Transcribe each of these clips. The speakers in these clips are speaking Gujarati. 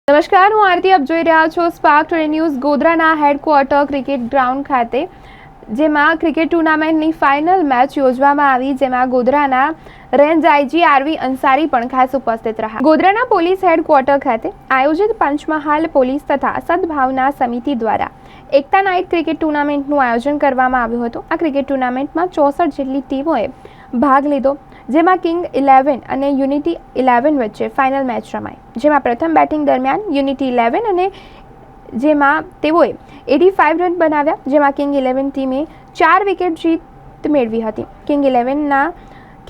નમસ્કાર, હું આરતી. આપ જોઈ રહ્યા છો સ્પાર્ક ટુડે ન્યૂઝ. ગોધરાના હેડક્વાર્ટર ક્રિકેટ ગ્રાઉન્ડ ખાતે જેમાં ક્રિકેટ ટુર્નામેન્ટની ફાઇનલ મેચ યોજવામાં આવી, જેમાં ગોધરાના રેન્જ આઈજી આરવી અંસારી પણ ખાસ ઉપસ્થિત રહ્યા. ગોધરાના પોલીસ હેડક્વાર્ટર ખાતે આયોજિત પંચમહાલ પોલીસ તથા સદભાવના સમિતિ દ્વારા એકતા નાઇટ ક્રિકેટ ટુર્નામેન્ટનું આયોજન કરવામાં આવ્યું હતું. આ ક્રિકેટ ટુર્નામેન્ટમાં 64 જેટલી ટીમોએ ભાગ લીધો, જેમાં કિંગ 11 અને યુનિટી 11 વચ્ચે ફાઇનલ મેચ રમાઈ, જેમાં પ્રથમ બેટિંગ દરમિયાન યુનિટી 11 અને જેમાં તેઓએ 85 રન બનાવ્યા, જેમાં કિંગ 11 ટીમે 4 વિકેટ જીત મેળવી હતી. કિંગ 11ના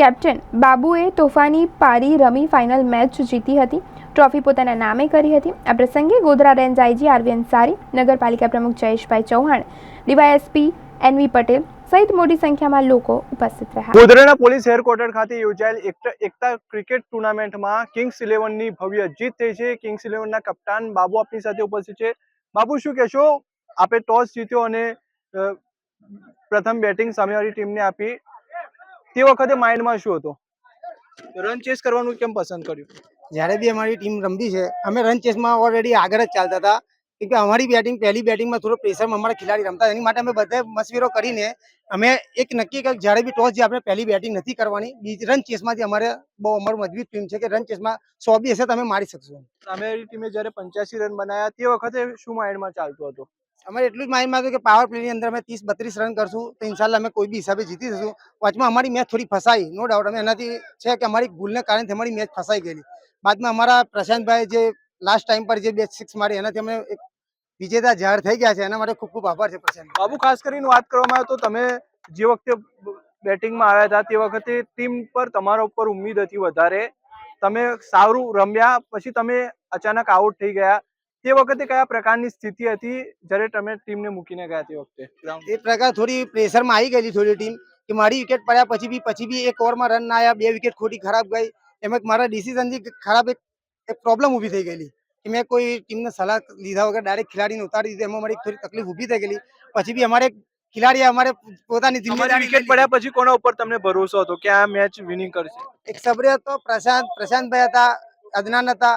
કેપ્ટન બાબુએ તોફાની પારી રમી ફાઇનલ મેચ જીતી હતી, ટ્રોફી પોતાના નામે કરી હતી. આ પ્રસંગે Godhra range IG RV Ansari, નગરપાલિકા પ્રમુખ જયેશભાઈ ચૌહાણ, ડીવાયએસપી એનવી પટેલ સહિત મોટી સંખ્યામાં લોકો ઉપસ્થિત રહ્યા. ગોધરાના પોલીસ હેડક્વાર્ટર ખાતે યોજાયેલ એકતા ક્રિકેટ ટુર્નામેન્ટમાં કિંગ્સ 11ની ભવ્ય જીત થઈ છે. કિંગ્સ 11ના કપ્તાન બાબુ આપની સાથે ઉપસ્થિત છે. બાબુ, શું કહેશો? આપે ટોસ જીત્યો અને પ્રથમ બેટિંગ સામેવાળી ટીમને આપી, તે વખતે માઇન્ડમાં શું હતો? રન ચેસ કરવાનું કેમ પસંદ કર્યું? જ્યારે બી અમારી ટીમ રમતી છે, અમે રન ચેસમાં ઓલરેડી આગળ જ ચાલતા હતા, કેમ કે અમારી પહેલી બેટિંગમાં થોડો પ્રેશરમાં અમારા ખેલાડી રમતા, એની માટે અમે બધા મશવરો કરીને અમે એક નક્કી કર્યું જ્યારે બી ટોસ જે આપણે પહેલી બેટિંગ નથી કરવાની, રન ચેસમાંથી અમારું મજબૂત ટીમ છે કે રન ચેસમાં 100 બી હશે તમે મારી શકશો. સામેવાળી ટીમે જ્યારે 85 રન બનાવ્યા, તે વખતે શું માઇન્ડમાં ચાલતું હતું? અમારે એટલું જ માઇન્ડમાં હતું કે પાવર પ્લેની અંદર અમે 30-32 રન કરશું તો ઇન્શાલ્લાહ અમે કોઈ બી હિસાબે જીતી જશું. વચમાં અમારી મેચ થોડી ફસાઈ, નો ડાઉટ. અમે એનાથી છે કે અમારી ભૂલને કારણે અમારી મેચ ફસાઈ ગયેલી. બાદમાં અમારા પ્રશાંતભાઈ જે લાસ્ટ ટાઈમ પર જે 6 મારી, એનાથી અમે એક વિજેતા જાહેર થઈ ગયા છે. એના માટે ખૂબ ખૂબ આભાર છે પ્રશાંત બાબુ. ખાસ કરીને વાત કરવામાં આવે તો તમે જે વખતે બેટિંગમાં આવ્યા હતા, તે વખતે ટીમ પર તમારા ઉપર ઉમ્મીદ હતી વધારે, તમે સારું રમ્યા, પછી તમે અચાનક આઉટ થઈ ગયા. તે વખતે કયા પ્રકારની સ્થિતિ હતી જ્યારે તમે ટીમને મૂકીને ગયા? તે વખતે એ પ્રકાર થોડી પ્રેશરમાં આવી ગયેલી થોડી ટીમ, કે મારી વિકેટ પડ્યા પછી બી એક ઓવરમાં રન ના આવ્યા, 2 વિકેટ ખોટી ખરાબ ગઈ. એમાં મારા ડિસિઝનથી ખરાબ એક પ્રોબ્લેમ ઊભી થઈ ગયેલી કે મેં કોઈ ટીમને સલાહ લીધા વગર ડાયરેક્ટ ખેલાડીને ઉતારી દીધો. એમાં મારી થોડી તકલીફ ઊભી થઈ ગયેલી. પછી બી અમારે ખેલાડીએ અમારે પોતાની જિમ્મેદારી વિકેટ પડ્યા પછી કોના ઉપર તમને ભરોસો હતો કે આ મેચ વિનિંગ કરશે? એક સબરે હતો, પ્રશાંતભાઈ હતા, અદનાન હતા,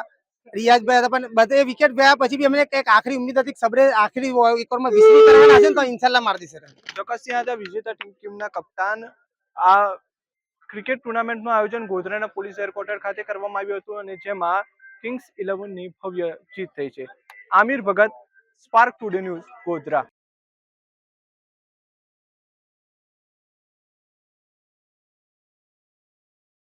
રિયાઝભાઈ હતા, પણ બધે વિકેટ ગયા પછી બી અમને એક આખરી ઉમ્મીદ હતી કે સબરે આખરી એક ઓવરમાં 20 કરવાના છે ને તો ઇન્શાલ્લાહ મારી દેશે. ચોક્કસ ત્યાં હતા વિજેતા ટીમના કપ્તાન. આ ક્રિકેટ ટુર્નામેન્ટનું આયોજન ગોધરાના પોલીસ હેડક્વાર્ટર ખાતે કરવામાં આવ્યું હતું અને જેમાં કિંગ્સ 11ની ભવ્ય જીત થઈ છે. આમિર ભગત, સ્પાર્ક ટુડે ન્યૂઝ, ગોધરા.